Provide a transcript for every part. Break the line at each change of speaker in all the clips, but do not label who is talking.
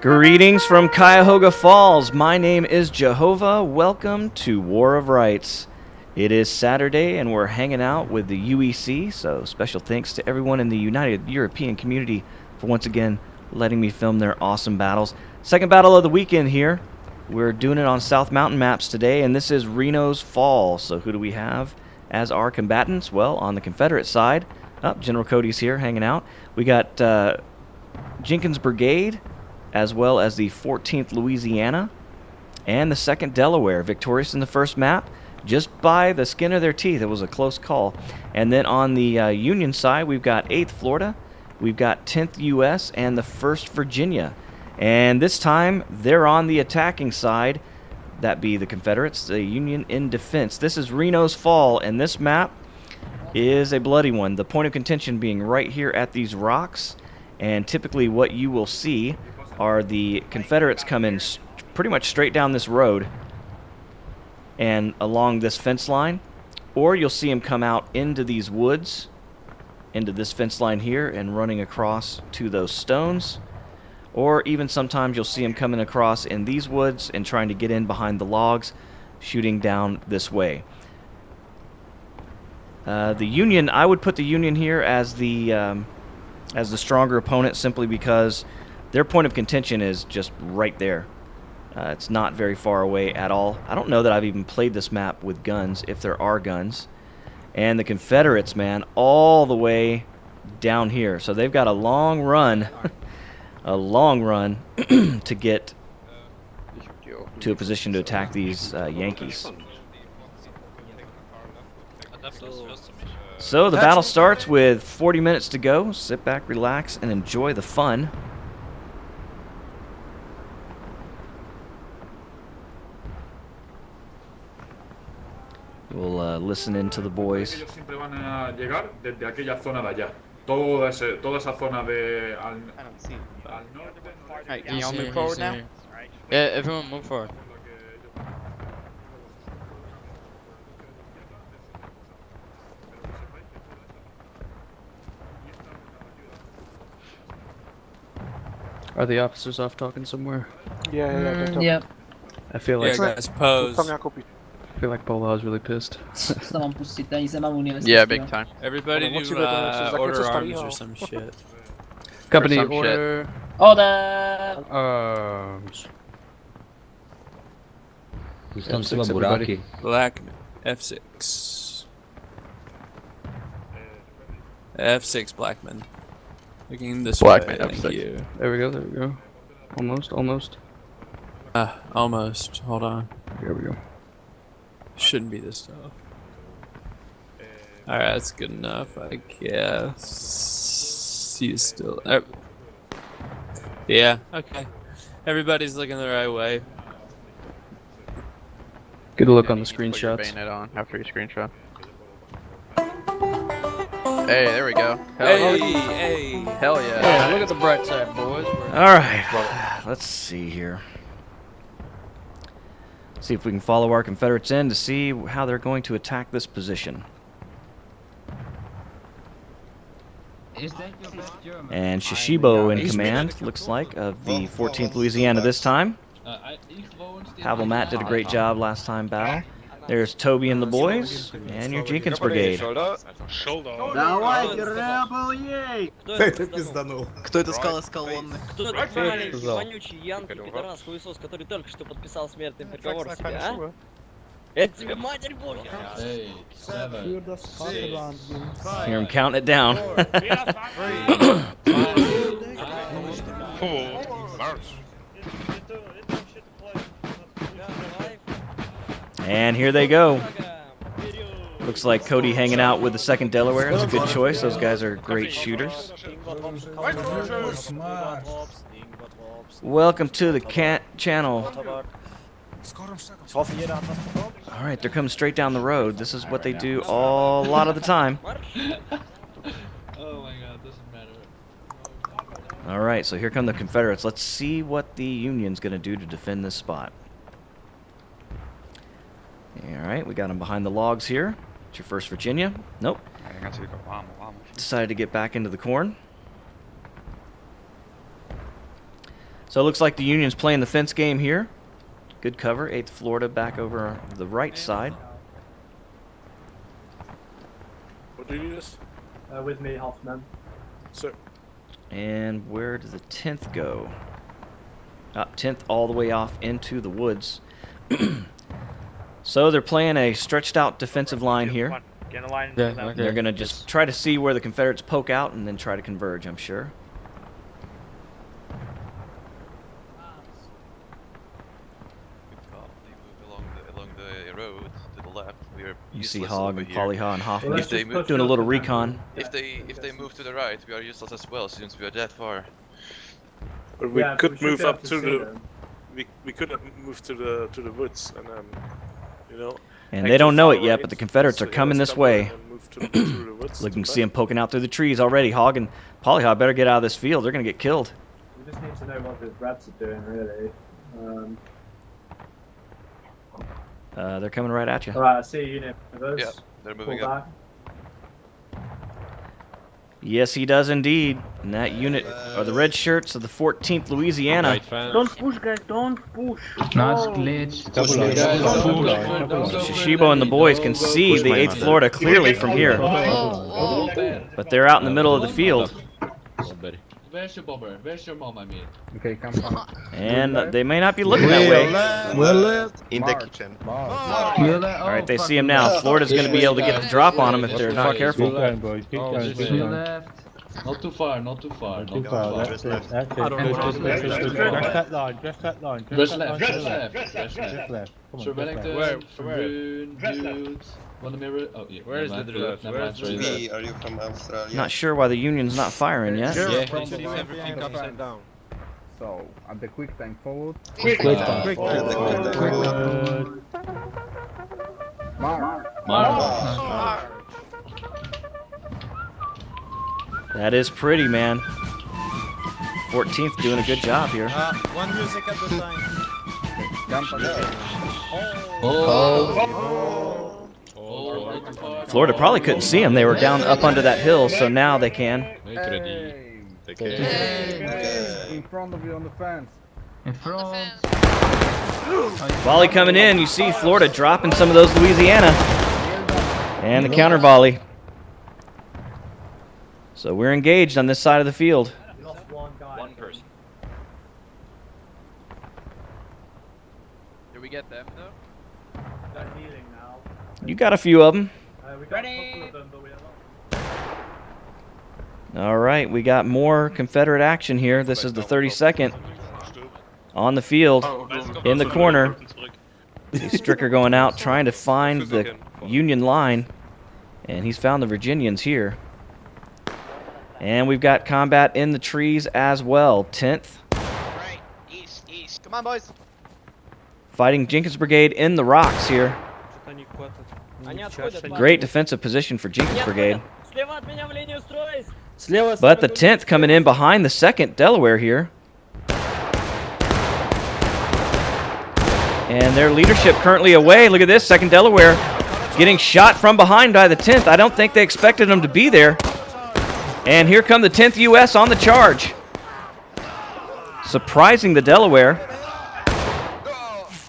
Greetings from Cuyahoga Falls. My name is Jehovah. Welcome to War of Rights. It is Saturday and we're hanging out with the UEC, so special thanks to everyone in the United European community for once again letting me film their awesome battles. Second battle of the weekend here. We're doing it on South Mountain maps today, and this is Reno's Fall. So who do we have as our combatants? Well, on the Confederate side, General Cody's here hanging out. We got Jenkins Brigade, as well as the 14th Louisiana and the 2nd Delaware, victorious in the first map, just by the skin of their teeth. It was a close call. And then on the Union side, we've got 8th Florida, we've got 10th U.S., and the 1st Virginia. And this time, they're on the attacking side. That be the Confederates, the Union in defense. This is Reno's Fall, and this map is a bloody one. The point of contention being right here at these rocks. And typically what you will see are the Confederates come in pretty much straight down this road and along this fence line, or you'll see them come out into these woods, into this fence line here, and running across to those stones, or even sometimes you'll see them coming across in these woods and trying to get in behind the logs, shooting down this way. The Union, I would put the Union here as the stronger opponent, simply because their point of contention is just right there. It's not very far away at all. I don't know that I've even played this map with guns, if there are guns. And the Confederates, man, all the way down here. So they've got a long run, to get to a position to attack these Yankees. So the battle starts with 40 minutes to go. Sit back, relax, and enjoy the fun. We'll listen in to the boys.
Ellos siempre van a llegar desde aquella zona de allá. Toda esa zona de al norte.
Alright, can y'all move forward now? Yeah, everyone move forward.
Are the officers off talking somewhere?
Yeah.
Yep.
I feel like
guys, pose.
I feel like Polo is really pissed.
Yeah, big time.
Everybody do order arms or some shit.
Company
some
order.
Order!
Arms.
Tam chyba buraki.
Black F6. F6 Blackman. Looking this
Blackman,
way.
F6.
Thank you.
There we go. Almost.
Almost. Hold on.
There we go.
Shouldn't be this tough. Alright, that's good enough, I guess. He's still. Yeah, okay. Everybody's looking the right way.
Good look on the
Put your
screenshots.
bayonet on after your screenshot. Hey, there we go.
Hey!
Hell yeah.
Yeah, look at the bright side, boys.
All right, let's see here. See if we can follow our Confederates in to see how they're going to attack this position. And Shishibo in command, looks like, of the 14th Louisiana this time. Pavel Matt did a great job last time battle. There's Toby and the boys, and your Jenkins Brigade.
Давайте, rebel,
Ты пизданул.
Кто это сказал из колонны?
Кто этот маленький, вонючий янки, пидорас, хуесос, который только что подписал смертный приговор себе, а? Это тебе матерь божья!
Hear him counting it down. And here they go. Looks like Cody hanging out with the 2nd Delaware. It's a good choice. Those guys are great shooters. Welcome to the channel. All right, they're coming straight down the road. This is what they do a lot of the time.
Oh my god, doesn't matter.
All right, so here come the Confederates. Let's see what the Union's going to do to defend this spot. All right, we got them behind the logs here. It's your 1st Virginia. Nope. Decided to get back into the corn. So it looks like the Union's playing the fence game here. Good cover. 8th Florida back over the right side.
What do you need us?
With me, Hoffman.
Sir.
And where does the 10th go? Up 10th all the way off into the woods. So they're playing a stretched out defensive line here.
Get in the line.
Yeah,
They're going to just try to see where the Confederates poke out and then try to converge, I'm sure. You see Hogg and Polyhaw and Hoffman doing a little recon.
If they move to the right, we are useless as well since we are that far.
But we could move up to the. We could have moved to the woods and you know.
And they don't know it yet, but the Confederates are coming this way. Looking to see them poking out through the trees already. Hogg and Polyhaw better get out of this field. They're going to get killed.
We just need to know what the Reds are doing, really.
They're coming right at you.
Alright, I see a unit of us.
Yeah, they're moving up.
Yes, he does indeed. And that unit are the red shirts of the 14th Louisiana.
Don't push, guys, don't push.
Nice glitch.
Shishibo and the boys can see the 8th Florida clearly from here. But they're out in the middle of the field.
Where's your bomber? Where's your mom, I mean?
Okay, come on.
And they may not be looking that way.
Well left.
In the kitchen.
Alright, they see him now. Florida's going to be able to get the drop on him if they're not careful.
Not too far, not too far. Not too far.
Just left. That's it. Just that line.
Just left.
Sir Wellington,
Where? Want to mirror? Oh, yeah.
Where is the left?
Are you from Australia?
Not sure why the Union's not firing yet.
Everything upside down. So, at the quick tank forward.
Quick tank.
Mark.
That is pretty, man. 14th doing a good job here.
One music at the time.
Florida probably couldn't see them. They were down up under that hill, so now they can.
In front of you on the fence.
In front.
Volley coming in. You see Florida dropping some of those Louisiana. And the counter volley. So we're engaged on this side of the field.
One person.
Did we get them though?
They're healing now.
You got a few of them.
We got a couple of them, but we have not.
All right, we got more Confederate action here. This is the 32nd on the field in the corner. See Stricker going out trying to find the Union line, and he's found the Virginians here. And we've got combat in the trees as well. 10th.
Right, east. Come on, boys.
Fighting Jenkins Brigade in the rocks here. Great defensive position for Jenkins Brigade. But the 10th coming in behind the 2nd Delaware here. And their leadership currently away. Look at this, 2nd Delaware getting shot from behind by the 10th. I don't think they expected them to be there. And here come the 10th U.S. on the charge. Surprising the Delaware.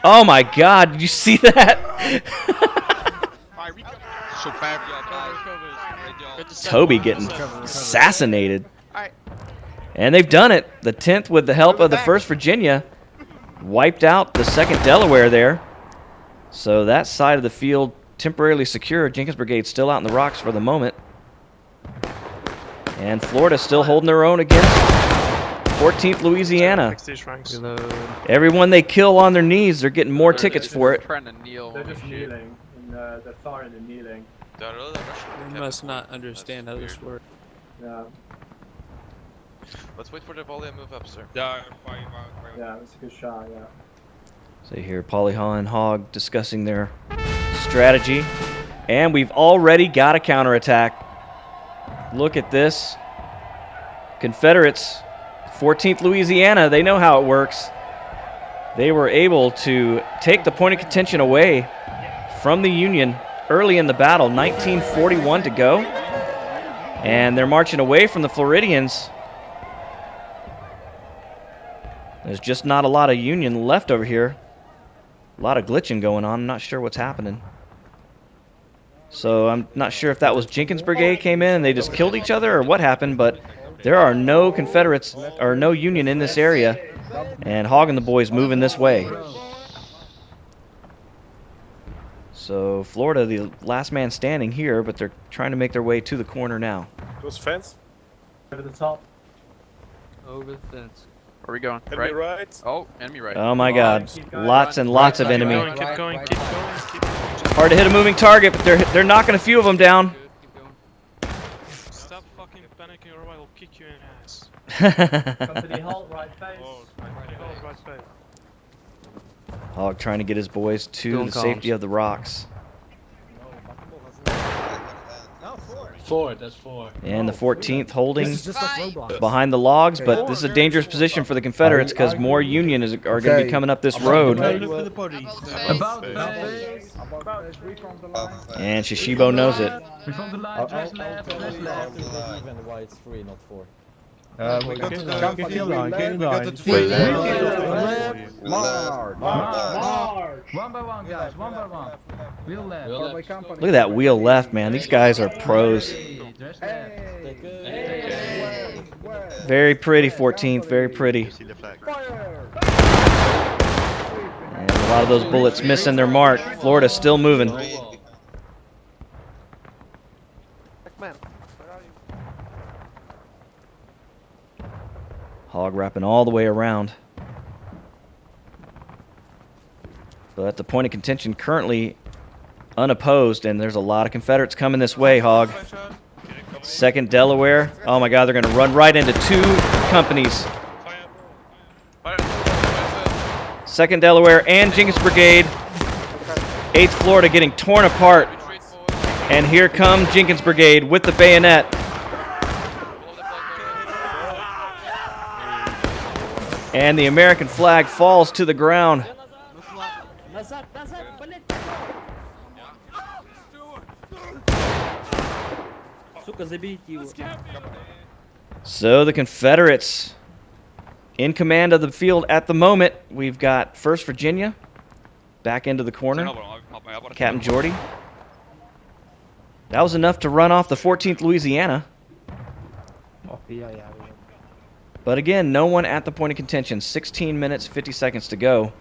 Oh my God, did you see that? Toby getting assassinated. And they've done it. The 10th, with the help of the 1st Virginia, wiped out the 2nd Delaware there. So that side of the field temporarily secure. Jenkins Brigade still out in the rocks for the moment. And Florida still holding their own against 14th Louisiana. Everyone they kill on their knees, they're getting more tickets for it.
They're just kneeling. They're firing and kneeling.
You must not understand how this works.
Yeah.
Let's wait for the volley and move up, sir.
Yeah, it's a good shot, yeah.
So you hear Polyhaw and Hogg discussing their strategy. And we've already got a counterattack. Look at this. Confederates, 14th Louisiana, they know how it works. They were able to take the point of contention away from the Union early in the battle, 1941 to go. And they're marching away from the Floridians. There's just not a lot of Union left over here. A lot of glitching going on. I'm not sure what's happening. So I'm not sure if that was Jenkins Brigade came in and they just killed each other or what happened, but there are no Confederates or no Union in this area. And Hogg and the boys moving this way. So Florida, the last man standing here, but they're trying to make their way to the corner now.
Those fence.
Over the top.
Over the fence.
Where are we going?
Enemy
Right?
right.
Oh, enemy right.
Oh my God, lots and lots of enemy.
Keep going.
Hard to hit a moving target, but they're knocking a few of them down.
Good, keep going.
Stop fucking panicking or I will kick you in the ass.
Company halt, right face.
Hogg trying to get his boys to
Still in
the safety
columns.
of the rocks.
Four, that's four.
And the 14th holding
This is just like Roblox.
behind the logs, but this is a dangerous position for the Confederates because more Union are going to be coming up this road.
About
face, we from the line.
And Shishibo knows it.
From the line, just left.
even why it's 3, not 4.
We got to the March. One by one, guys. One by one. Wheel left.
Look at that wheel left, man. These guys are pros. Very pretty, 14th. Very pretty. And a lot of those bullets missing their mark. Florida still moving. Hogg wrapping all the way around. But the point of contention currently unopposed, and there's a lot of Confederates coming this way, Hogg. 2nd Delaware. Oh my God, they're going to run right into 2 companies. 2nd Delaware and Jenkins Brigade. 8th Florida getting torn apart. And here come Jenkins Brigade with the bayonet. And the American flag falls to the ground. So the Confederates in command of the field at the moment. We've got 1st Virginia back into the corner. Captain Jordy. That was enough to run off the 14th Louisiana. But again, no one at the point of contention. 16 minutes, 50 seconds to go.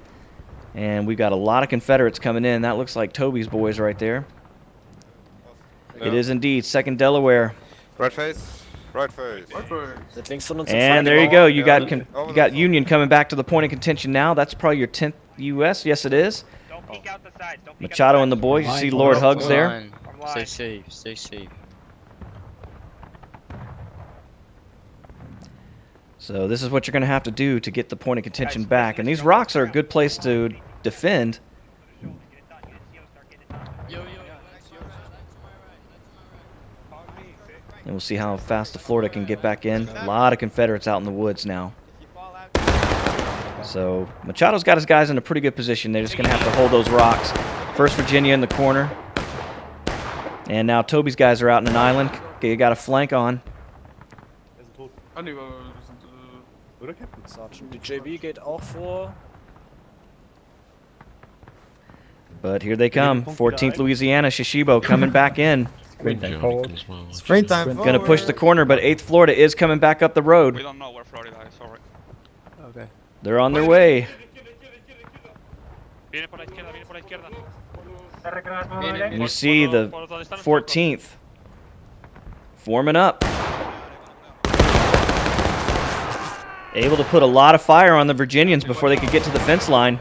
And we've got a lot of Confederates coming in. That looks like Toby's boys right there.
No.
It is indeed 2nd Delaware.
Right face. Right face.
And there you go. You got Union coming back to the point of contention now. That's probably your 10th U.S. Yes, it is. Machado and the boys. You see Lord Hugs there.
Stay safe. Stay safe.
So this is what you're going to have to do to get the point of contention back. And these rocks are a good place to defend. And we'll see how fast the Florida can get back in. A lot of Confederates out in the woods now. So Machado's got his guys in a pretty good position. They're just going to have to hold those rocks. 1st Virginia in the corner. And now Toby's guys are out in an island. They got a flank on. But here they come. 14th Louisiana, Shishibo coming back in.
Springtime.
Going to push the corner, but 8th Florida is coming back up the road.
We don't know where Florida is, sorry.
Okay.
They're on their way.
Viene por la izquierda, viene por la izquierda.
And you see the 14th forming up. Able to put a lot of fire on the Virginians before they could get to the fence line.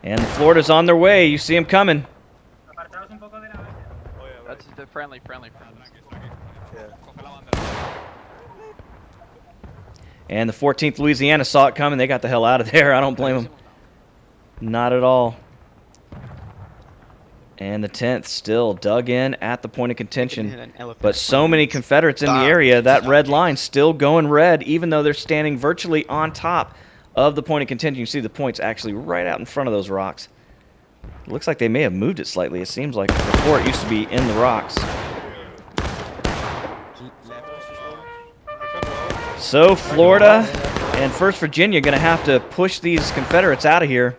And the Florida's on their way. You see them coming.
That's the friendly.
And the 14th Louisiana saw it coming. They got the hell out of there. I don't blame them. Not at all. And the 10th still dug in at the point of contention. But so many Confederates in the area, that red line still going red, even though they're standing virtually on top of the point of contention. You see the point's actually right out in front of those rocks. It looks like they may have moved it slightly. It seems like before it used to be in the rocks. So Florida and 1st Virginia going to have to push these Confederates out of here.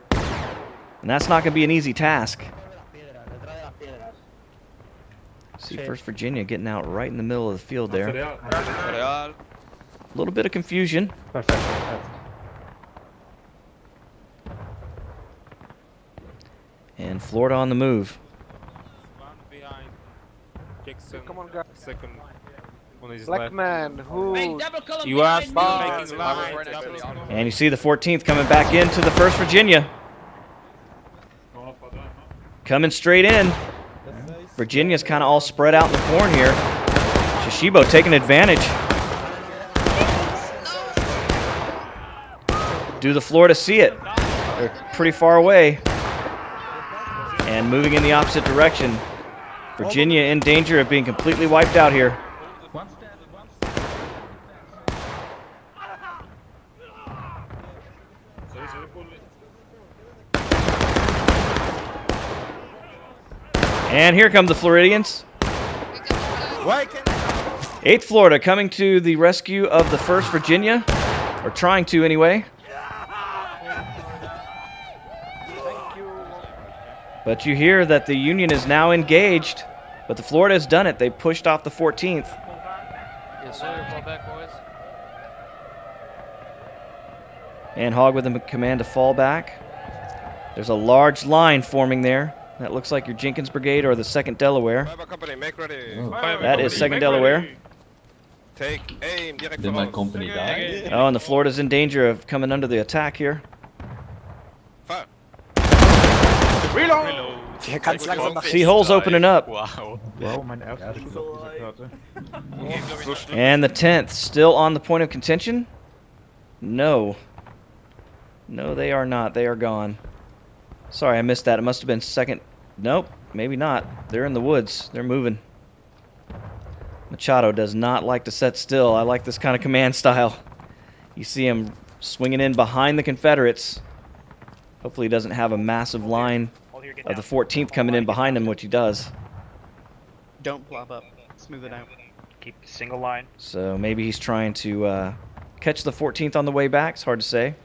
And that's not going to be an easy task. See 1st Virginia getting out right in the middle of the field there. A little bit of confusion. And Florida on the move.
Come on, guys.
Second.
Black man, who?
You are
And you see the 14th coming back into the 1st Virginia. Coming straight in. Virginia's kind of all spread out in the corn here. Shishibo taking advantage. Do the Florida see it? They're pretty far away. And moving in the opposite direction. Virginia in danger of being completely wiped out here. And here come the Floridians. 8th Florida coming to the rescue of the 1st Virginia, or trying to anyway. But you hear that the Union is now engaged, but the Florida has done it. They pushed off the 14th.
Yes, sir. Fall back, boys.
And Hogg with the command to fall back. There's a large line forming there. That looks like your Jenkins Brigade or the 2nd Delaware.
Company, make ready.
That is 2nd Delaware.
Take aim, direct
Did my company die?
Oh, and the Florida's in danger of coming under the attack here.
Fire.
Reload.
See holes opening up.
Wow.
And the 10th still on the point of contention? No. No, they are not. They are gone. Sorry, I missed that. It must have been 2nd. Nope, maybe not. They're in the woods. They're moving. Machado does not like to set still. I like this kind of command style. You see him swinging in behind the Confederates. Hopefully he doesn't have a massive line of the 14th coming in behind him, which he does.
Don't plop up. Smooth it out.
Keep the single line.
So maybe he's trying to catch the 14th on the way back. It's hard to say.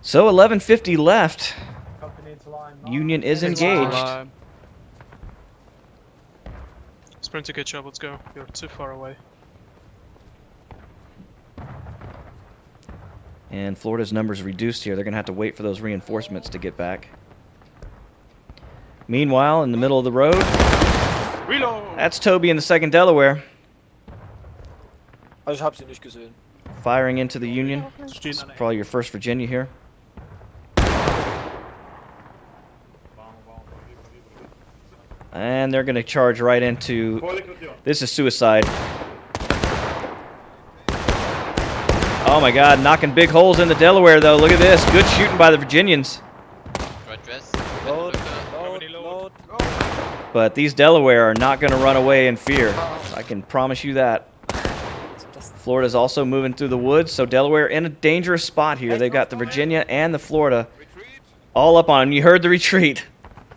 So 11:50 left. Union is engaged.
Sprint to catch up, let's go. You're too far away.
And Florida's numbers reduced here. They're going to have to wait for those reinforcements to get back. Meanwhile, in the middle of the road,
Reload.
that's Toby in the 2nd Delaware.
Ich hab sie nicht gesehen.
Firing into the Union. It's probably your 1st Virginia here. And they're going to charge right into... This is suicide. Oh my god, knocking big holes in the Delaware though. Look at this. Good shooting by the Virginians. But these Delaware are not going to run away in fear. I can promise you that. Florida's also moving through the woods, so Delaware in a dangerous spot here. They've got the Virginia and the Florida all up on them. You heard the retreat.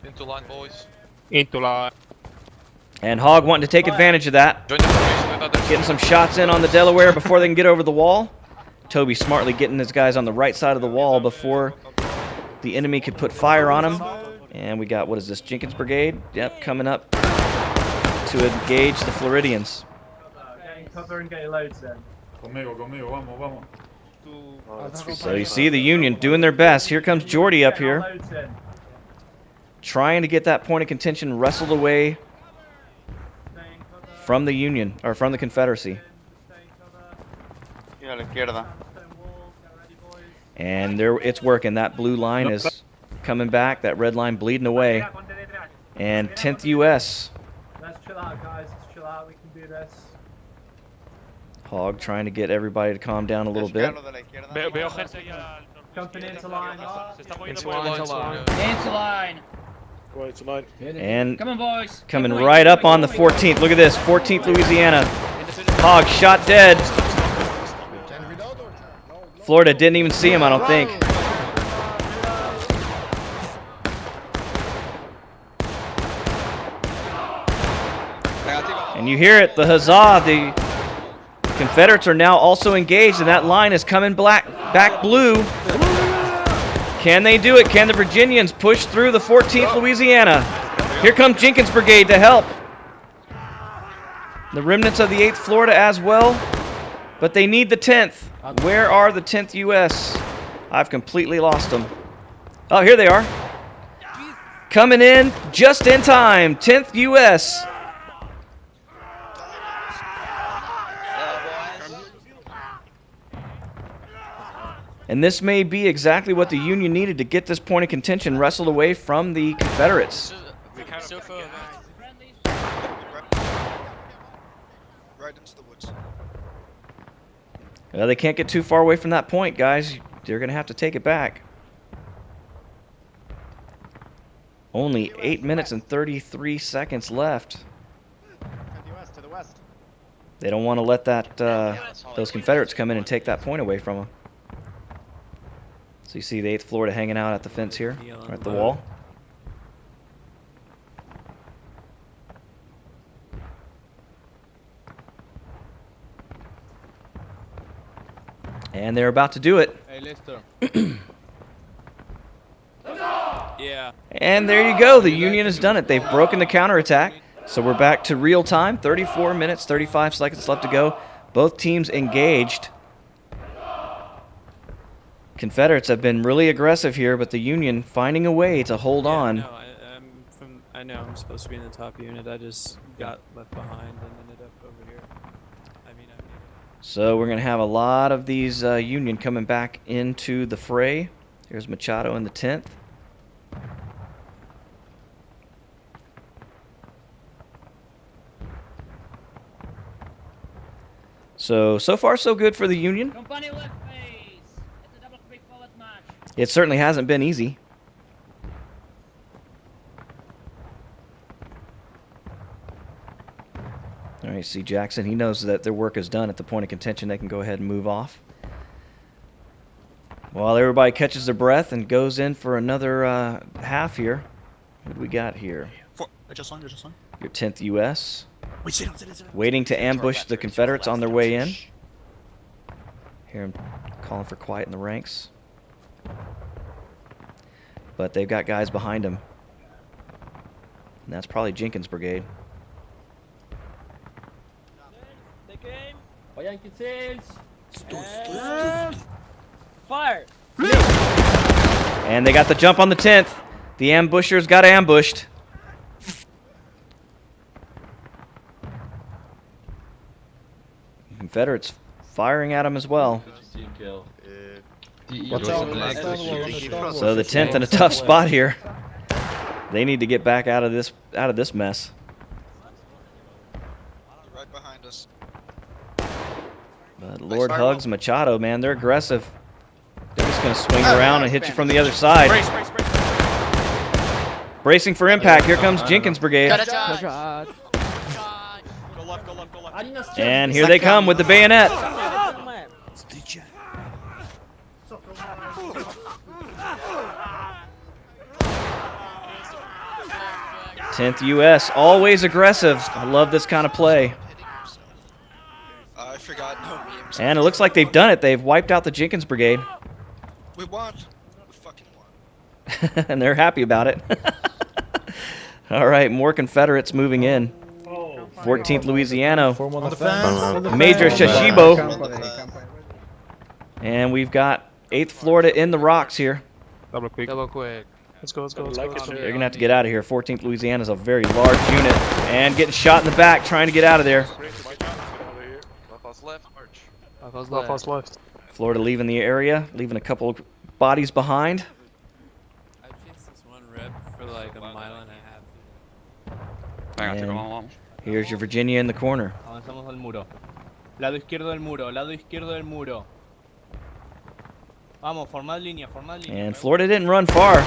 Into line, boys.
Into line.
And Hogg wanting to take advantage of that. Getting some shots in on the Delaware before they can get over the wall. Toby smartly getting his guys on the right side of the wall before the enemy could put fire on them. And we got, what is this, Jenkins Brigade? Yep, coming up to engage the Floridians.
Cover and get your loads then.
Conmigo, vamos.
So you see the Union doing their best. Here comes Jordy up here, trying to get that point of contention wrestled away from the Union, or from the Confederacy. And there, it's working. That blue line is coming back. That red line bleeding away. And 10th U.S.
Let's chill out, guys. Let's chill out. We can do this.
Hogg trying to get everybody to calm down a little bit.
Jumping into line.
Into line.
Into line.
Go into line.
And
Come on, boys.
coming right up on the 14th. Look at this. 14th Louisiana. Hogg shot dead. Florida didn't even see him, I don't think. And you hear it, the huzzah. The Confederates are now also engaged, and that line is coming back blue. Can they do it? Can the Virginians push through the 14th Louisiana? Here comes Jenkins Brigade to help. The remnants of the 8th Florida as well, but they need the 10th. Where are the 10th U.S.? I've completely lost them. Oh, here they are. Coming in just in time, 10th U.S. And this may be exactly what the Union needed to get this point of contention wrestled away from the Confederates.
Right into the woods.
Well, they can't get too far away from that point, guys. They're going to have to take it back. Only 8 minutes and 33 seconds left.
To the west.
They don't want to let that those Confederates come in and take that point away from them. So you see the 8th Florida hanging out at the fence here, or at the wall. And they're about to do it.
Hey, Lester.
Yeah.
And there you go. The Union has done it. They've broken the counterattack. So we're back to real time. 34 minutes, 35 seconds left to go. Both teams engaged. Confederates have been really aggressive here, but the Union finding a way to hold on.
No, I know I'm supposed to be in the top unit. I just got left behind and ended up over here.
So we're going to have a lot of these Union coming back into the fray. Here's Machado in the 10th. So far so good for the Union. It certainly hasn't been easy. All right, see Jackson, he knows that their work is done at the point of contention. They can go ahead and move off. While everybody catches their breath and goes in for another half here. What do we got here? Your 10th U.S. waiting to ambush the Confederates on their way in. Hear him calling for quiet in the ranks. But they've got guys behind them. And that's probably Jenkins Brigade.
Fire!
And they got the jump on the 10th. The ambushers got ambushed. Confederates firing at them as well. So the 10th in a tough spot here. They need to get back out of this mess.
Right behind us.
But Lord Hugs Machado, man, they're aggressive. They're just going to swing around and hit you from the other side. Bracing for impact. Here comes Jenkins Brigade. And here they come with the bayonet. 10th U.S. always aggressive. I love this kind of play.
I forgot. No memes.
And it looks like they've done it. They've wiped out the Jenkins Brigade.
We won. We fucking won.
And they're happy about it. All right, more Confederates moving in. 14th Louisiana. Major Shashibo. And we've got 8th Florida in the rocks here.
Double quick. Let's go.
They're going to have to get out of here. 14th Louisiana is a very large unit. And getting shot in the back, trying to get out of there.
Left.
Florida leaving the area, leaving a couple of bodies behind.
I chased this one rep for like a mile and a half.
And here's your Virginia in the corner.
Avanzamos al muro. Lado izquierdo del muro, lado izquierdo del muro. Vamos, formad línea, formad línea.
And Florida didn't run far.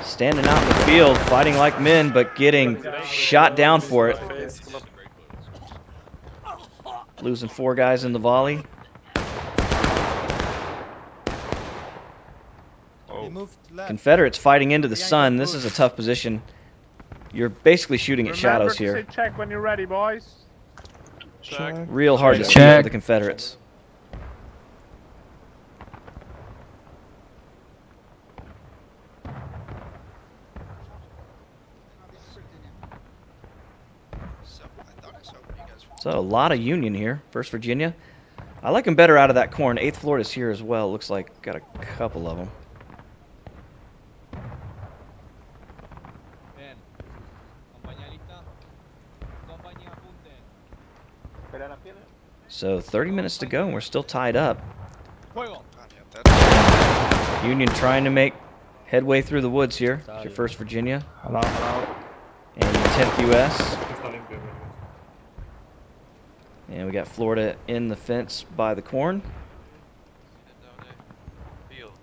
Standing out in the field, fighting like men, but getting shot down for it. Losing 4 guys in the volley. Confederates fighting into the sun. This is a tough position. You're basically shooting at shadows here.
Check when you're ready, boys.
Check.
Real hard to see for the Confederates. So a lot of Union here. 1st Virginia. I like them better out of that corn. 8th Florida's here as well. Looks like got a couple of them. So 30 minutes to go and we're still tied up. Union trying to make headway through the woods here. It's your 1st Virginia.
Hello, hello.
And your 10th U.S. And we got Florida in the fence by the corn.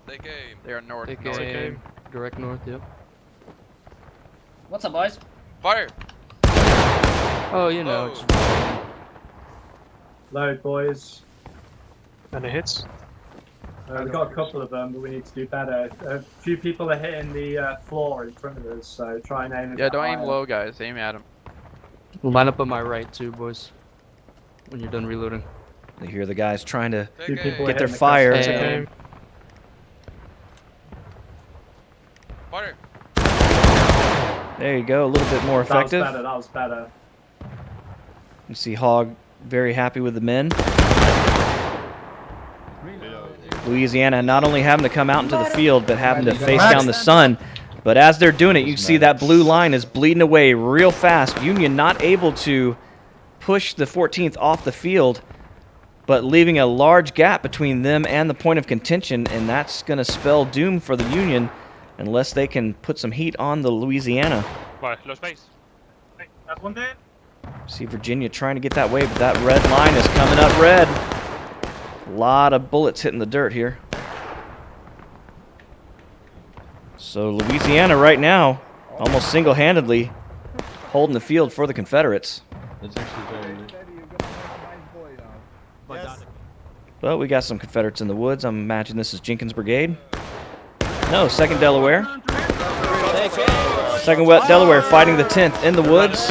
Take aim.
They are north.
Take
north.
aim. Direct north, yep.
What's up, boys?
Fire!
Oh, you know.
Oh.
Load, boys.
Any hits?
We've got a couple of them, but we need to do better. A few people are hitting the floor in front of us, so try and aim.
Yeah, don't aim low, guys. Aim at them.
Line up on my right, too, boys. When you're done reloading.
They hear the guys trying to
Take aim.
get their fire.
Aim.
Fire!
There you go, a little bit more effective.
That was better.
You see Hogg very happy with the men. Louisiana not only having to come out into the field, but having to face down the sun. But as they're doing it, you see that blue line is bleeding away real fast. Union not able to push the 14th off the field, but leaving a large gap between them and the point of contention, and that's going to spell doom for the Union unless they can put some heat on the Louisiana.
That's one dead.
See Virginia trying to get that way, but that red line is coming up red. A lot of bullets hitting the dirt here. So Louisiana right now, almost single-handedly holding the field for the Confederates. But we got some Confederates in the woods. I'm imagining this is Jenkins Brigade. No, 2nd Delaware. 2nd Delaware fighting the 10th in the woods.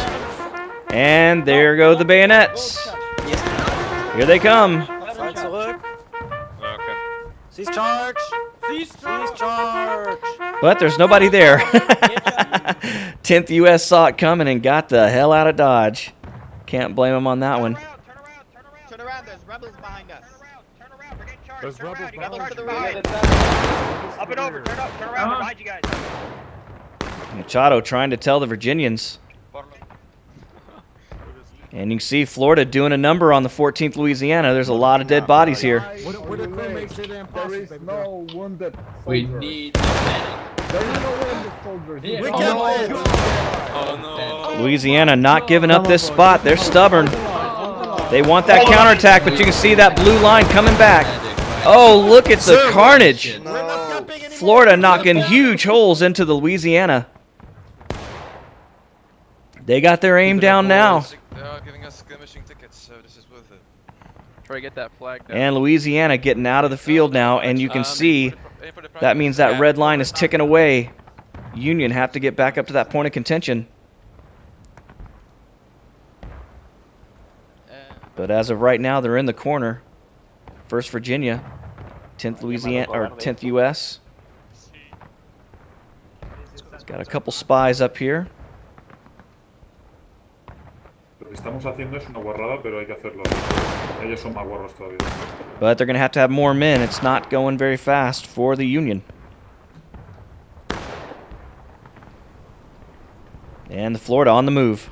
And there go the bayonets. Here they come.
Cease charge! Cease charge!
But there's nobody there. 10th U.S. saw it coming and got the hell out of Dodge. Can't blame them on that one.
Turn around, there's rebels behind us.
Turn around, we're getting charged.
There's
Turn
rebels
around, you got
behind
to the
you.
right. Up and over, turn around, we're behind you guys.
Machado trying to tell the Virginians. And you can see Florida doing a number on the 14th Louisiana. There's a lot of dead bodies here.
What the crew makes it impossible? There is no wounded soldiers.
We need
There is no wounded soldiers.
We
Oh no!
Louisiana not giving up this spot. They're stubborn. They want that counterattack, but you can see that blue line coming back. Oh, look at the carnage.
No.
Florida knocking huge holes into the Louisiana. They got their aim down now.
They are giving us skirmishing tickets, so this is worth it.
Try to get that flag down.
And Louisiana getting out of the field now, and you can see that means that red line is ticking away. Union have to get back up to that point of contention. But as of right now, they're in the corner. 1st Virginia, 10th Louisiana or 10th U.S. It's got a couple spies up here.
Lo que estamos haciendo es una guarrada, pero hay que hacerlo. Ellos son más guarros todavía.
But they're going to have more men. It's not going very fast for the Union. And the Florida on the move.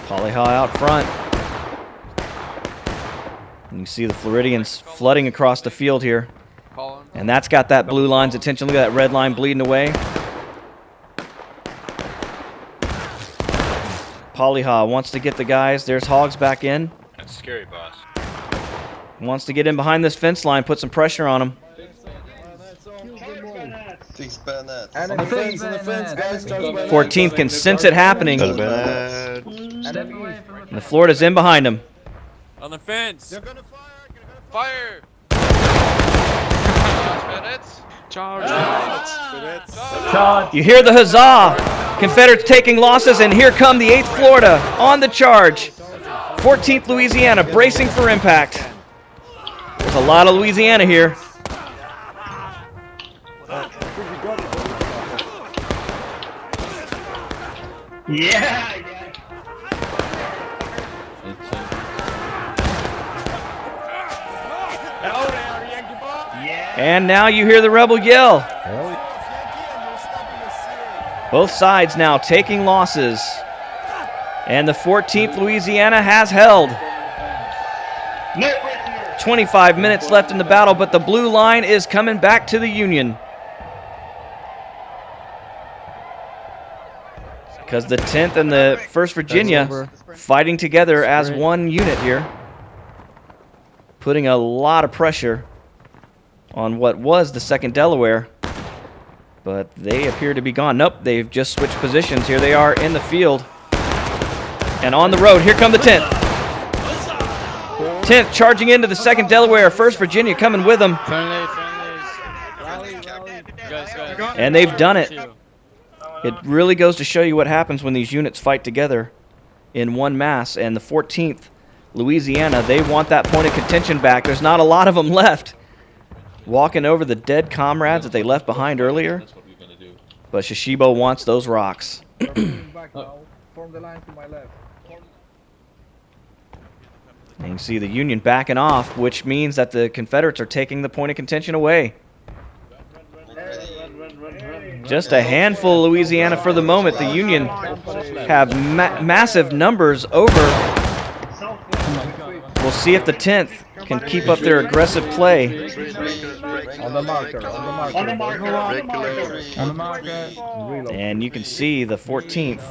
Polyhaw out front. And you see the Floridians flooding across the field here. And that's got that blue line's attention. Look at that red line bleeding away. Polyhaw wants to get the guys. There's Hogs back in.
That's scary, boss.
Wants to get in behind this fence line, put some pressure on them.
Fix bayonets. On the fence, guys.
14th can sense it happening. And the Florida's in behind him.
On the fence!
Fire! Bayonets!
Charge!
Charge!
You hear the huzzah! Confederates taking losses, and here come the 8th Florida on the charge. 14th Louisiana bracing for impact. There's a lot of Louisiana here.
Yeah!
And now you hear the rebel yell. Both sides now taking losses. And the 14th Louisiana has held. 25 minutes left in the battle, but the blue line is coming back to the Union. Because the 10th and the 1st Virginia fighting together as one unit here. Putting a lot of pressure on what was the 2nd Delaware. But they appear to be gone. Nope, they've just switched positions. Here they are in the field. And on the road, here come the 10th. 10th charging into the 2nd Delaware. 1st Virginia coming with them. And they've done it. It really goes to show you what happens when these units fight together in one mass. And the 14th Louisiana, they want that point of contention back. There's not a lot of them left. Walking over the dead comrades that they left behind earlier. But Shishibo wants those rocks.
Form the line to my left.
And you can see the Union backing off, which means that the Confederates are taking the point of contention away. Just a handful of Louisiana for the moment. The Union have massive numbers over. We'll see if the 10th can keep up their aggressive play.
On the marker, on the marker.
And you can see the 14th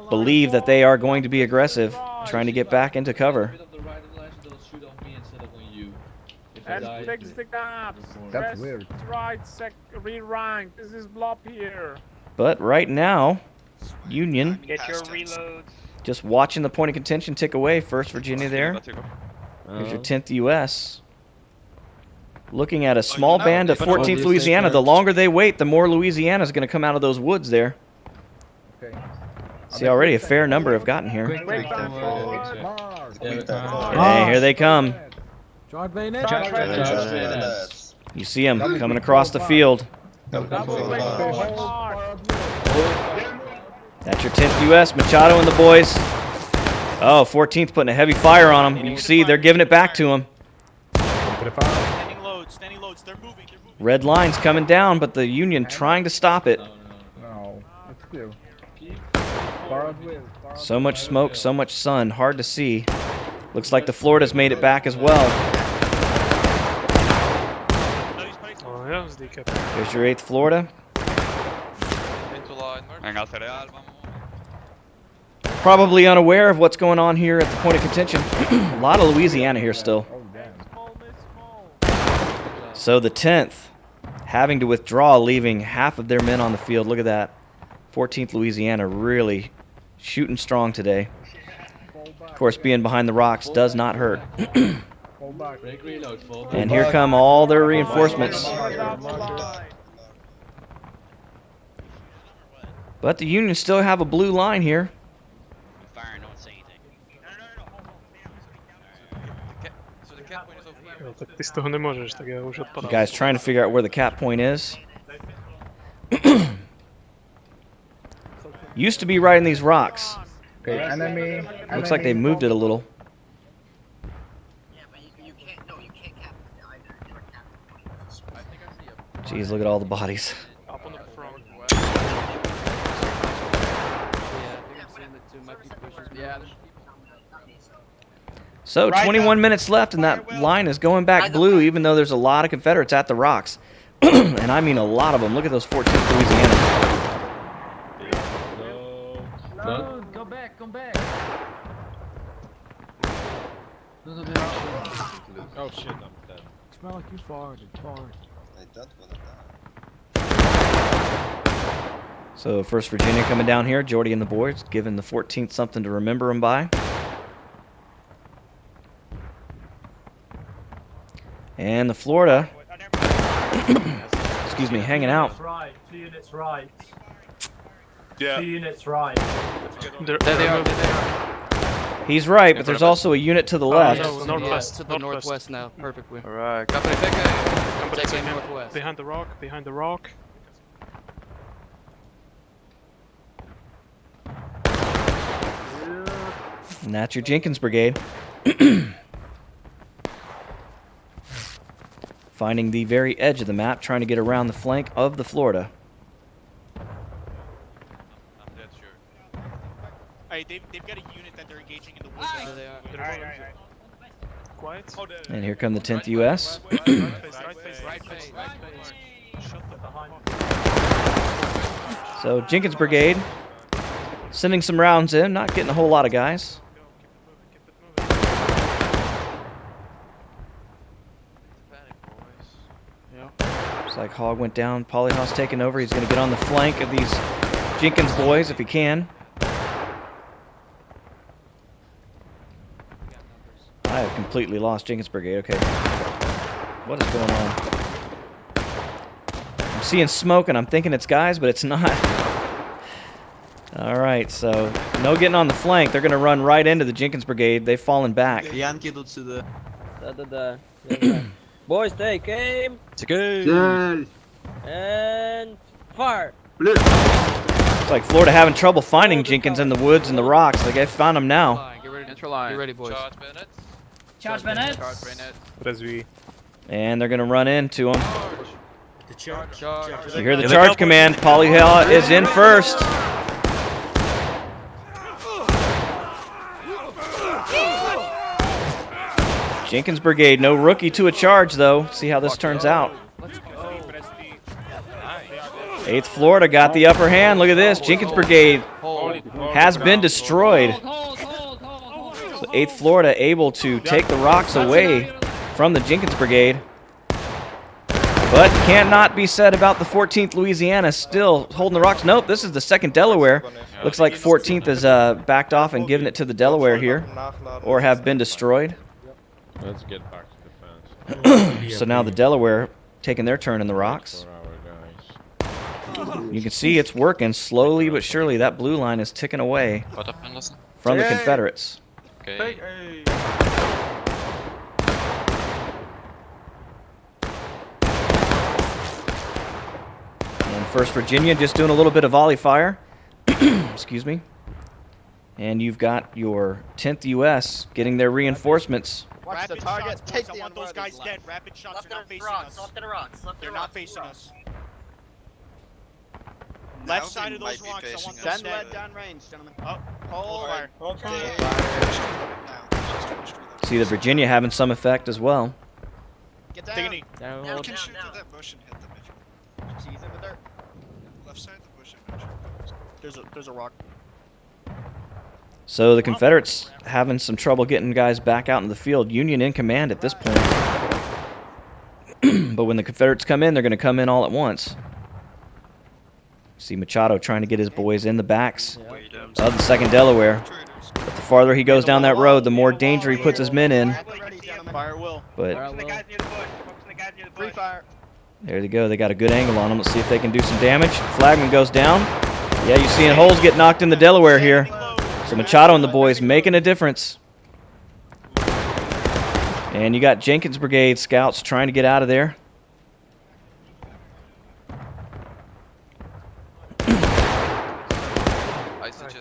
believe that they are going to be aggressive, trying to get back into cover.
And fix the gaps.
That's weird.
Right, re-rank. This is blob here.
But right now, Union
Get your reloads.
just watching the point of contention tick away. 1st Virginia there. Here's your 10th U.S. Looking at a small band of 14th Louisiana. The longer they wait, the more Louisiana is going to come out of those woods there.
Okay.
See, already a fair number have gotten here. Hey, here they come. You see them coming across the field. That's your 10th U.S. Machado and the boys. Oh, 14th putting a heavy fire on them. You see, they're giving it back to them.
Standing loads. They're moving.
Red line's coming down, but the Union trying to stop it.
No, it's clear.
So much smoke, so much sun, hard to see. Looks like the Florida's made it back as well. Here's your 8th Florida. Probably unaware of what's going on here at the point of contention. A lot of Louisiana here still. So the 10th having to withdraw, leaving half of their men on the field. Look at that. 14th Louisiana really shooting strong today. Of course, being behind the rocks does not hurt. And here come all their reinforcements. But the Union still have a blue line here. The guy's trying to figure out where the cap point is. Used to be right in these rocks.
Okay, enemy.
Looks like they moved it a little. Jeez, look at all the bodies. So 21 minutes left, and that line is going back blue, even though there's a lot of Confederates at the rocks. And I mean a lot of them. Look at those 14th Louisiana.
Come back, come back.
Oh shit, I'm dead.
Smell like you farted.
So 1st Virginia coming down here. Jordy and the boys giving the 14th something to remember them by. And the Florida excuse me, hanging out.
Right, 2 units right.
Yeah.
2 units right.
There they are.
He's right, but there's also a unit to the left.
Yes,
northwest,
to the northwest now, perfectly.
Alright, company pick.
Take northwest.
Behind the rock, behind the rock.
And that's your Jenkins Brigade. Finding the very edge of the map, trying to get around the flank of the Florida.
I'm dead sure.
Alright, they've got a unit that they're engaging in the woods.
There they are.
Alright.
Quiet.
And here come the 10th U.S.
Right face. Shut the
So Jenkins Brigade sending some rounds in, not getting a whole lot of guys. Looks like Hog went down. Polyhouse taking over. He's going to get on the flank of these Jenkins boys if he can. I have completely lost Jenkins Brigade. Okay. What is going on? I'm seeing smoke and I'm thinking it's guys, but it's not. Alright, so no getting on the flank. They're going to run right into the Jenkins Brigade. They've fallen back.
Boys, take aim.
Take aim.
And fire.
It's like Florida having trouble finding Jenkins in the woods and the rocks. Like I found him now.
Get ready, get ready, boys.
Charge bayonets.
Charge bayonets.
Charge bayonets.
Resvi.
And they're going to run into him.
Charge.
You hear the charge command. Polyhouse is in first. Jenkins Brigade, no rookie to a charge though. See how this turns out. 8th Florida got the upper hand. Look at this. Jenkins Brigade has been destroyed. So 8th Florida able to take the rocks away from the Jenkins Brigade. But cannot be said about the 14th Louisiana still holding the rocks. Nope, this is the 2nd Delaware. Looks like 14th is backed off and given it to the Delaware here. Or have been destroyed.
Let's get back to defense.
So now the Delaware taking their turn in the rocks. You can see it's working slowly but surely. That blue line is ticking away from the Confederates.
Okay.
And 1st Virginia just doing a little bit of volley fire. Excuse me. And you've got your 10th U.S. getting their reinforcements.
Watch the target. Take the want those guys dead. Rapid shots. They're not facing us. They're not facing us. Left side of those rocks. I want them dead. Down range, gentlemen. Oh, hold fire. Hold fire.
See the Virginia having some effect as well.
Get down.
Down.
You can shoot through that bush and hit them if you want. See over there. Left side of the bush. There's a rock.
So the Confederates having some trouble getting guys back out in the field. Union in command at this point. But when the Confederates come in, they're going to come in all at once. See Machado trying to get his boys in the backs of the 2nd Delaware. But the farther he goes down that road, the more danger he puts his men in.
Fire will.
But
Free fire.
there they go. They got a good angle on them. Let's see if they can do some damage. Flagman goes down. Yeah, you're seeing holes get knocked in the Delaware here. So Machado and the boys making a difference. And you got Jenkins Brigade scouts trying to get out of there.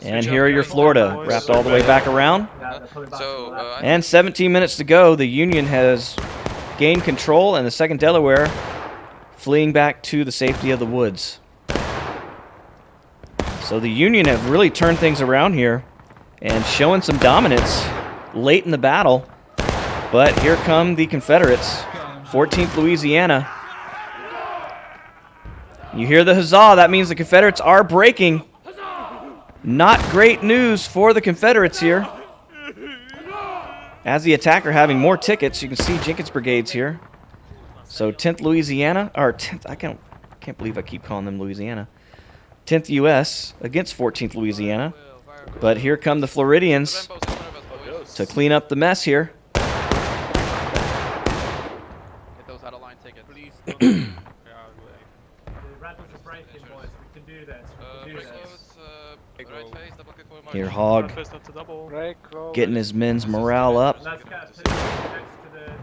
And here are your Florida, wrapped all the way back around. And 17 minutes to go. The Union has gained control, and the 2nd Delaware fleeing back to the safety of the woods. So the Union have really turned things around here and showing some dominance late in the battle. But here come the Confederates, 14th Louisiana. You hear the huzzah. That means the Confederates are breaking. Not great news for the Confederates here. As the attacker having more tickets, you can see Jenkins Brigades here. So 10th Louisiana, or 10th, I can't believe I keep calling them Louisiana. 10th U.S. against 14th Louisiana. But here come the Floridians to clean up the mess here.
Get those out of line tickets.
rebels are breaking, boys. We can do this. We can do this.
Right face, double click for
Here,
march.
Hog getting his men's morale up.
Let's get a position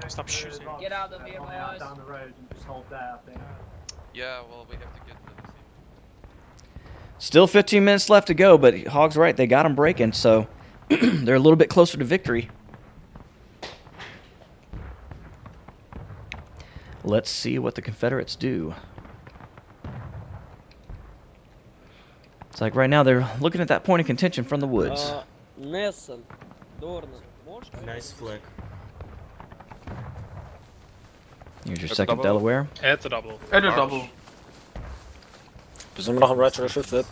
next
Stop
to the
shooting.
rocks,
Get out of here,
on the out
boys.
down the road and just hold there, I think.
Yeah, well, we have to get the
Still 15 minutes left to go, but Hog's right. They got them breaking, so they're a little bit closer to victory. Let's see what the Confederates do. It's like right now they're looking at that point of contention from the woods.
Nesson, Dorna,
Nice flick.
Here's your second Delaware.
It's a double.
And a double.
Zullen we nog een retro shifted?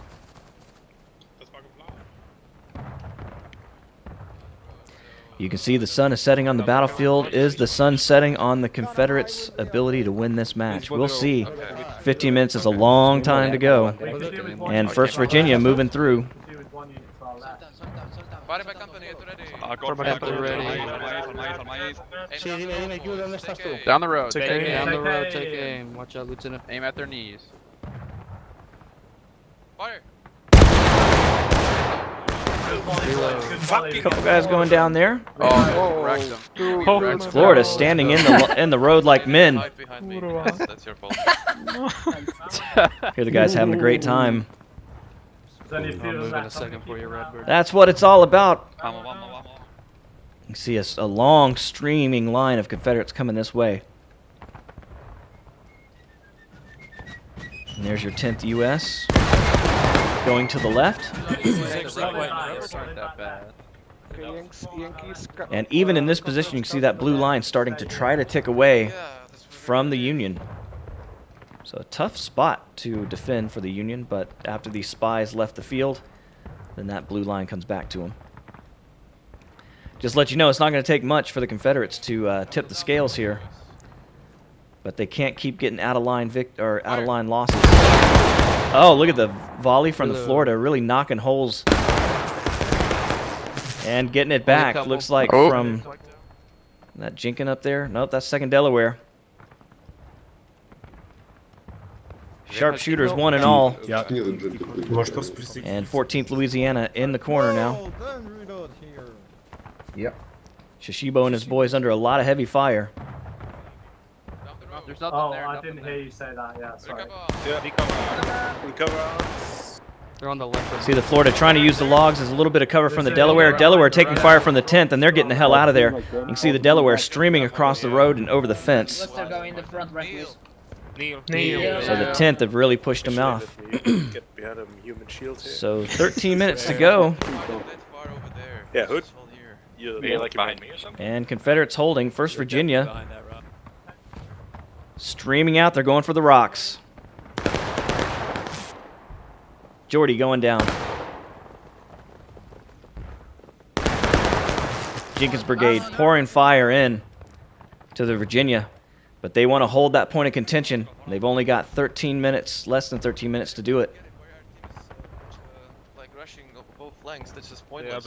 You can see the sun is setting on the battlefield. Is the sun setting on the Confederates' ability to win this match? We'll see. 15 minutes is a long time to go. And 1st Virginia moving through.
Fire by company, it's ready.
Down the road.
Take
Take
aim.
down the
Take
road.
aim.
Take aim. Watch out, Lieutenant. Aim at their knees.
Fire.
A couple guys going down there.
Oh, wrecked them. Wrecked them.
Florida standing in the road like men.
Hide behind me. That's your fault.
Here the guys having a great time.
I'll move in a second for you, Redbird.
That's what it's all about. You can see a long streaming line of Confederates coming this way. And there's your 10th U.S. going to the left. And even in this position, you can see that blue line starting to try to tick away from the Union. So a tough spot to defend for the Union, but after these spies left the field, then that blue line comes back to them. Just let you know, it's not going to take much for the Confederates to tip the scales here. But they can't keep getting out of line losses. Oh, look at the volley from the Florida, really knocking holes and getting it back. Looks like from that Jenkins up there. Nope, that's 2nd Delaware. Sharpshooters 1 and all. And 14th Louisiana in the corner now.
Yep.
Shishibo and his boys under a lot of heavy fire.
There's nothing there.
I didn't hear you say that. Yeah, sorry.
We cover.
They're on the left.
See the Florida trying to use the logs as a little bit of cover from the Delaware. Delaware taking fire from the 10th, and they're getting the hell out of there. You can see the Delaware streaming across the road and over the fence. So the 10th have really pushed them off. So 13 minutes to go.
Yeah, Hood. You're like behind me or something?
And Confederates holding. 1st Virginia streaming out. They're going for the rocks. Jordy going down. Jenkins Brigade pouring fire in to the Virginia. But they want to hold that point of contention. They've only got 13 minutes, less than 13 minutes to do it.
Like rushing both flanks, that's just pointless.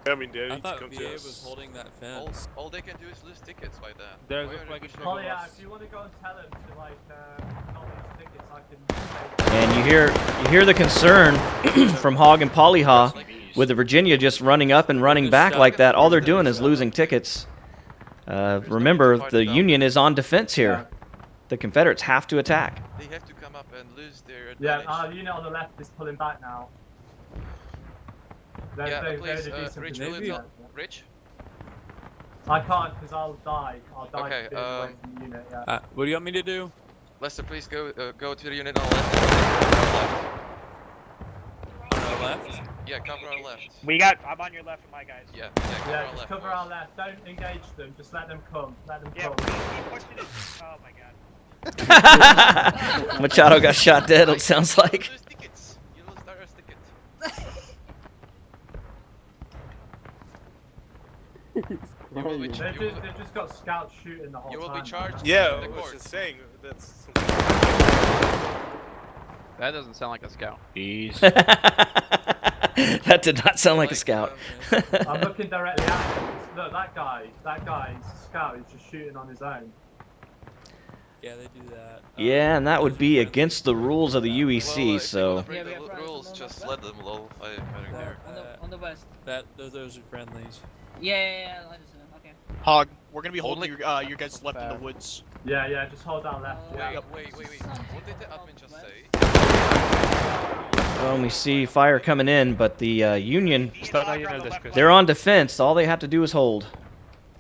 I mean, they
I thought
come
VA
to
was
us.
holding that fence.
All they can do is lose tickets by that.
There's
Why
a
are
flag
they
in
pushing
front
Oh
of
yeah,
us.
if you want to go and tell him to like not lose tickets, I can.
And you hear the concern from Hog and Polyhaw with the Virginia just running up and running back like that. All they're doing is losing tickets. Remember, the Union is on defense here. The Confederates have to attack.
They have to come up and lose their
Yeah,
advantage.
the unit on the left is pulling back now. They're,
Yeah,
they're,
please,
they're decent
Rich, will
position.
you tell? Rich?
I can't because I'll die. I'll die
Okay,
for being away from the unit. Yeah.
What do you want me to do?
Lester, please go to the unit on the left.
On the left?
Yeah, cover our left.
I'm on your left with my guys.
Yeah,
Yeah,
cover our
just
left.
cover our left. Don't engage them. Just let them come. Let them
Yeah,
come.
we pushed it in. Oh my god.
Machado got shot dead, it sounds like.
Lose tickets. You lose Dara's ticket.
They've just got scouts shooting the whole
You will
time.
be charged.
Yeah,
in the
I was
court.
just saying. That's.
That doesn't sound like a scout.
That did not sound like a scout.
I'm looking directly at him. Look, that guy's a scout. He's just shooting on his own.
Yeah, they do that.
Yeah, and that would be against the rules of the UEC, so...
Break the rules, just let them low. I don't care.
On the west.
Those are friendlies.
Yeah, okay.
Hog, we're gonna be holding you guys left in the woods.
Yeah, just hold down left.
Wait. What did the admin just say?
Well, we see fire coming in, but the Union, they're on defense. All they have to do is hold.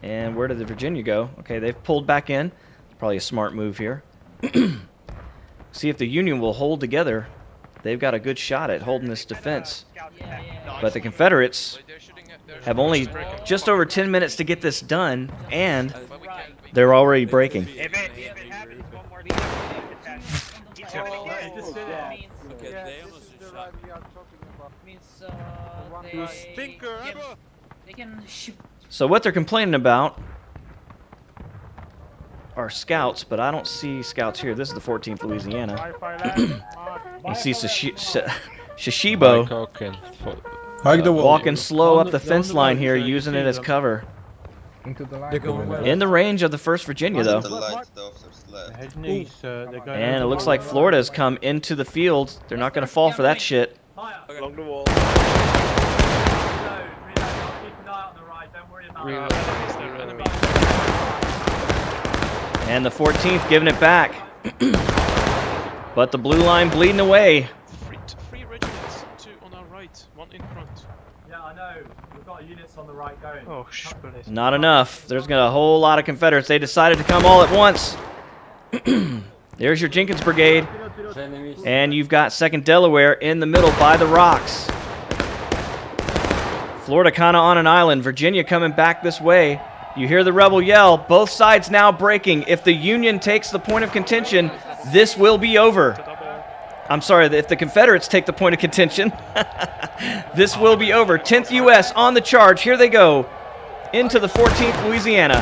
And where did the Virginia go? Okay, they've pulled back in. Probably a smart move here. See if the Union will hold together. They've got a good shot at holding this defense. But the Confederates have only just over 10 minutes to get this done, and they're already breaking. So what they're complaining about are scouts, but I don't see scouts here. This is the 14th Louisiana. You see Shishibo walking slow up the fence line here, using it as cover. In the range of the 1st Virginia, though. And it looks like Florida's come into the field. They're not going to fall for that shit.
Along the wall.
And the 14th giving it back. But the blue line bleeding away.
Three regiments, 2 on our right, 1 in front.
Yeah, I know. We've got units on the right going.
Oh, shit.
Not enough. There's a whole lot of Confederates. They decided to come all at once. There's your Jenkins Brigade. And you've got 2nd Delaware in the middle by the rocks. Florida kind of on an island. Virginia coming back this way. You hear the rebel yell. Both sides now breaking. If the Union takes the point of contention, this will be over. I'm sorry, if the Confederates take the point of contention, this will be over. 10th U.S. on the charge. Here they go into the 14th Louisiana.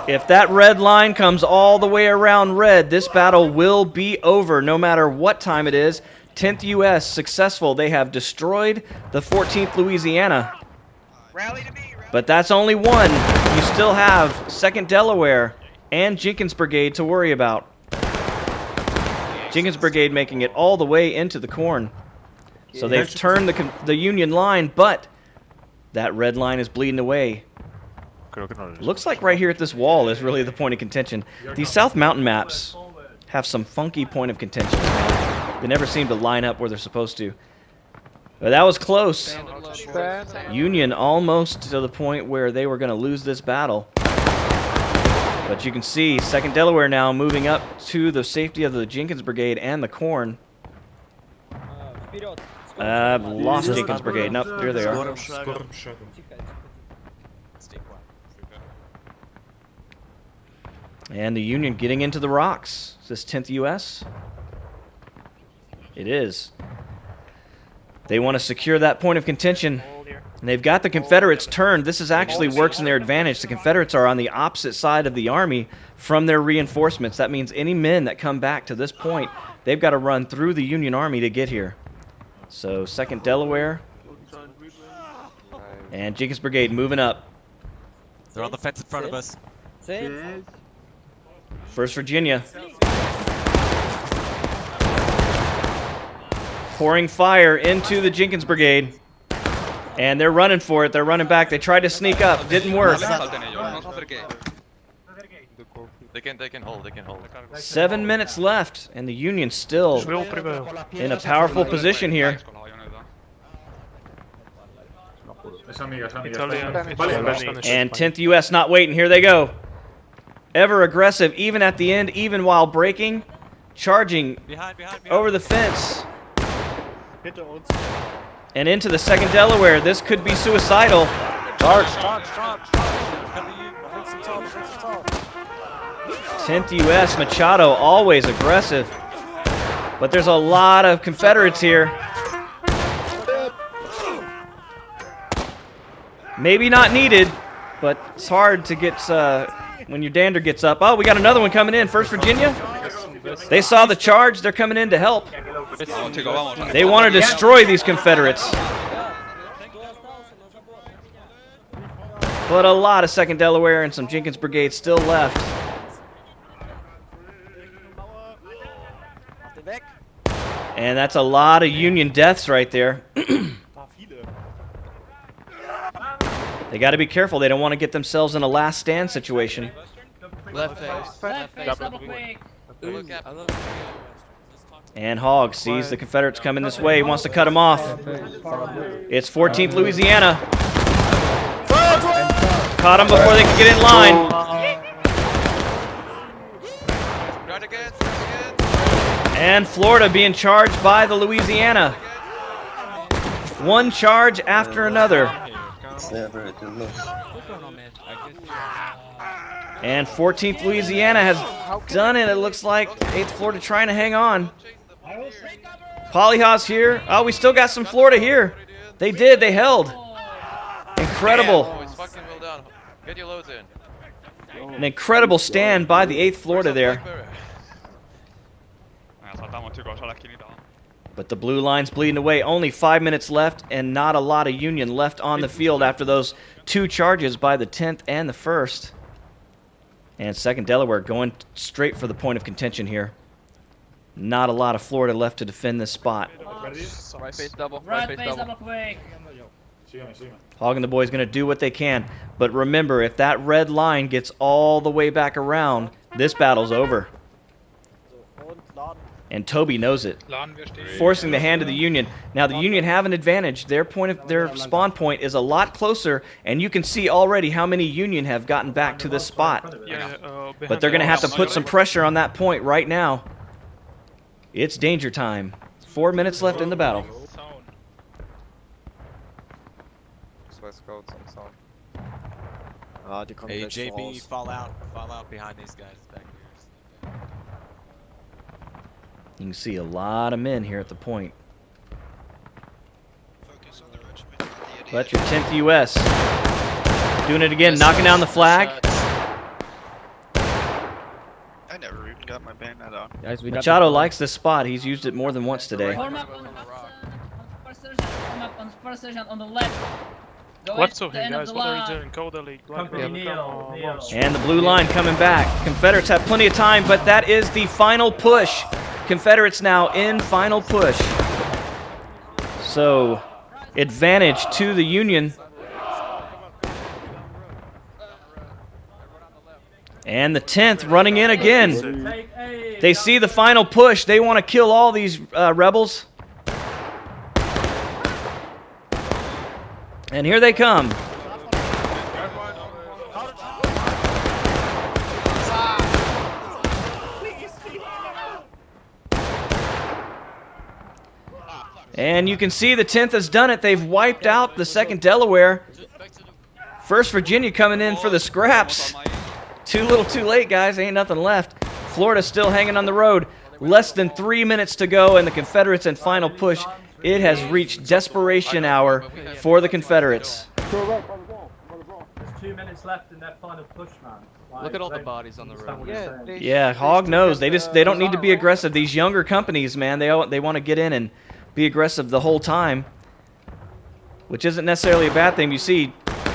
If that red line comes all the way around red, this battle will be over no matter what time it is. 10th U.S. successful. They have destroyed the 14th Louisiana. But that's only one. You still have 2nd Delaware and Jenkins Brigade to worry about. Jenkins Brigade making it all the way into the corn. So they've turned the Union line, but that red line is bleeding away. Looks like right here at this wall is really the point of contention. These South Mountain maps have some funky point of contention. They never seem to line up where they're supposed to. But that was close. Union almost to the point where they were going to lose this battle. But you can see 2nd Delaware now moving up to the safety of the Jenkins Brigade and the corn. Lost Jenkins Brigade. Nope, there they are. And the Union getting into the rocks. Is this 10th U.S.? It is. They want to secure that point of contention. And they've got the Confederates turned. This actually works in their advantage. The Confederates are on the opposite side of the army from their reinforcements. That means any men that come back to this point, they've got to run through the Union Army to get here. So 2nd Delaware and Jenkins Brigade moving up.
They're on the fence in front of us.
1st Virginia. Pouring fire into the Jenkins Brigade. And they're running for it. They're running back. They tried to sneak up. Didn't work.
They can hold.
7 minutes left. And the Union still in a powerful position here. And 10th U.S. not waiting. Here they go. Ever aggressive, even at the end, even while breaking. Charging over the fence. And into the 2nd Delaware. This could be suicidal.
Charge.
10th U.S. Machado, always aggressive. But there's a lot of Confederates here. Maybe not needed, but it's hard to get when your dander gets up. Oh, we got another one coming in. 1st Virginia. They saw the charge. They're coming in to help. They want to destroy these Confederates. But a lot of 2nd Delaware and some Jenkins Brigade still left. And that's a lot of Union deaths right there. They got to be careful. They don't want to get themselves in a last stand situation.
Left face.
Left face, double quick.
And Hogg sees the Confederates coming this way. He wants to cut them off. It's 14th Louisiana. Caught them before they could get in line. And Florida being charged by the Louisiana. One charge after another. And 14th Louisiana has done it. It looks like 8th Florida trying to hang on. Polyhaus here. Oh, we still got some Florida here. They did. They held. Incredible.
Get your loads in.
An incredible stand by the 8th Florida there. But the blue line's bleeding away. Only 5 minutes left and not a lot of Union left on the field after those 2 charges by the 10th and the 1st. And 2nd Delaware going straight for the point of contention here. Not a lot of Florida left to defend this spot.
Right face double.
Right face, double quick.
Hogg and the boys going to do what they can. But remember, if that red line gets all the way back around, this battle's over. And Toby knows it. Forcing the hand of the Union. Now the Union have an advantage. Their spawn point is a lot closer, and you can see already how many Union have gotten back to this spot. But they're going to have to put some pressure on that point right now. It's danger time. 4 minutes left in the battle.
Hey, JB, fall out behind these guys back here.
You can see a lot of men here at the point. But your 10th U.S. doing it again, knocking down the flag.
I never even got my bayonet on.
Machado likes this spot. He's used it more than once today.
Form up on first sergeant on the left. Go
What's
at the
okay,
end of
guys?
the
What are
line.
we doing? Code the league.
Neil.
And the blue line coming back. Confederates have plenty of time, but that is the final push. Confederates now in final push. So, advantage to the Union. And the 10th running in again. They see the final push. They want to kill all these rebels. And here they come. And you can see the 10th has done it. They've wiped out the 2nd Delaware. 1st Virginia coming in for the scraps. Too little too late, guys. Ain't nothing left. Florida still hanging on the road. Less than 3 minutes to go, and the Confederates in final push. It has reached desperation hour for the Confederates.
There's 2 minutes left in that final push, man.
Look at all the bodies on the road.
Yeah, Hogg knows. They don't need to be aggressive. These younger companies, man, they want to get in and be aggressive the whole time, which isn't necessarily a bad thing. You see,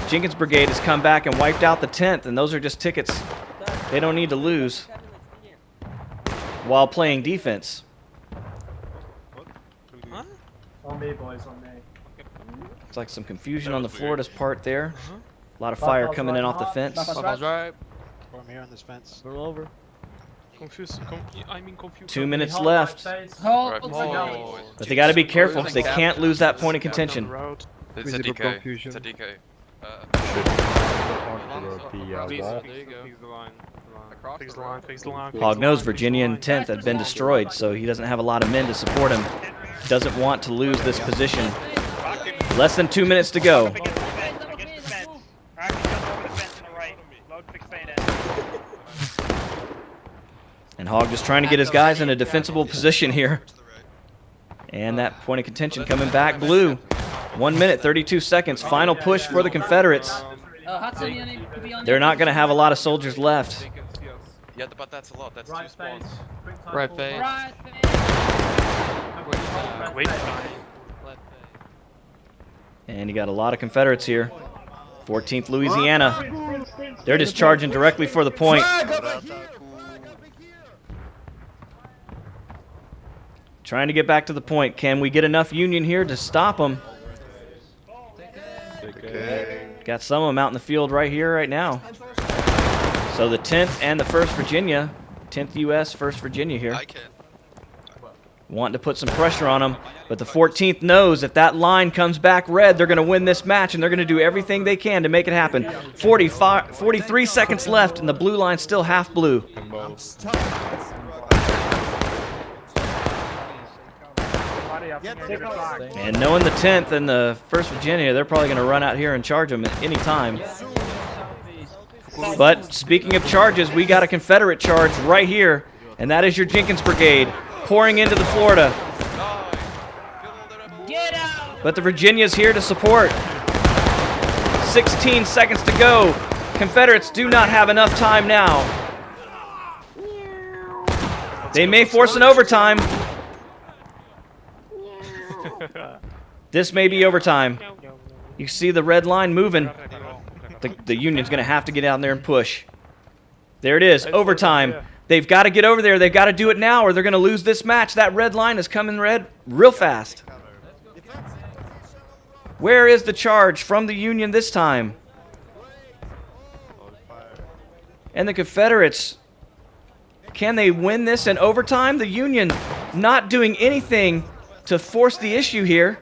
Jenkins Brigade has come back and wiped out the 10th, and those are just tickets they don't need to lose while playing defense.
On me, boys, on me.
It's like some confusion on the Florida's part there. A lot of fire coming in off the fence.
Right.
I'm here on this fence.
Go over.
Confused.
2 minutes left. But they got to be careful because they can't lose that point of contention.
It's a DK. It's a DK.
Fix the line.
Hogg knows Virginia and 10th have been destroyed, so he doesn't have a lot of men to support him. Doesn't want to lose this position. Less than 2 minutes to go. And Hogg just trying to get his guys in a defensible position here. And that point of contention coming back blue. 1 minute, 32 seconds. Final push for the Confederates. They're not going to have a lot of soldiers left.
Yeah, but that's a lot. That's 2 spawns.
Right face.
Wait.
And you got a lot of Confederates here. 14th Louisiana. They're just charging directly for the point. Trying to get back to the point. Can we get enough Union here to stop them? Got some of them out in the field right here, right now. So the 10th and the 1st Virginia, 10th U.S., 1st Virginia here. Wanting to put some pressure on them, but the 14th knows if that line comes back red, they're going to win this match, and they're going to do everything they can to make it happen. 43 seconds left, and the blue line's still half blue. And knowing the 10th and the 1st Virginia, they're probably going to run out here and charge them at any time. But speaking of charges, we got a Confederate charge right here, and that is your Jenkins Brigade pouring into the Florida. But the Virginia's here to support. 16 seconds to go. Confederates do not have enough time now. They may force an overtime. This may be overtime. You see the red line moving. The Union's going to have to get out there and push. There it is, overtime. They've got to get over there. They've got to do it now or they're going to lose this match. That red line is coming red real fast. Where is the charge from the Union this time? And the Confederates, can they win this in overtime? The Union not doing anything to force the issue here.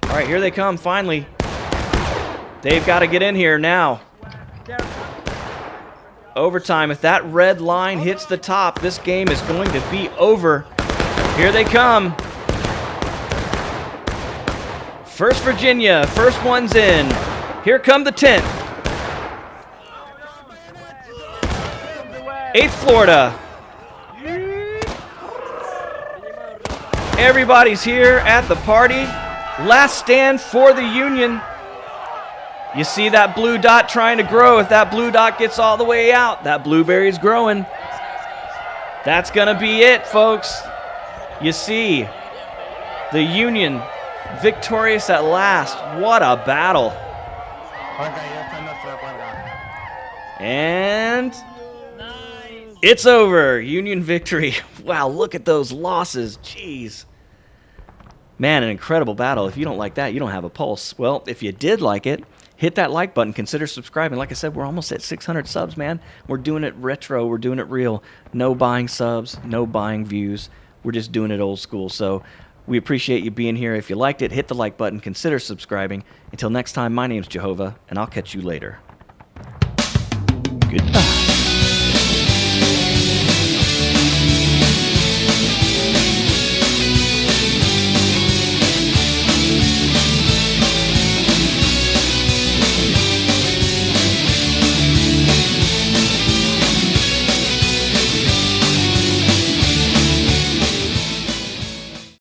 All right, here they come finally. They've got to get in here now. Overtime. If that red line hits the top, this game is going to be over. Here they come. 1st Virginia, first one's in. Here come the 10th. 8th Florida. Everybody's here at the party. Last stand for the Union. You see that blue dot trying to grow. If that blue dot gets all the way out, that blueberry's growing. That's going to be it, folks. You see the Union victorious at last. What a battle. And it's over. Union victory. Wow, look at those losses. Jeez. Man, an incredible battle. If you don't like that, you don't have a pulse. Well, if you did like it, hit that like button. Consider subscribing. Like I said, we're almost at 600 subs, man. We're doing it retro. We're doing it real. No buying subs. No buying views. We're just doing it old school. So we appreciate you being here. If you liked it, hit the like button. Consider subscribing. Until next time, my name's Jehovah, and I'll catch you later. Goodbye.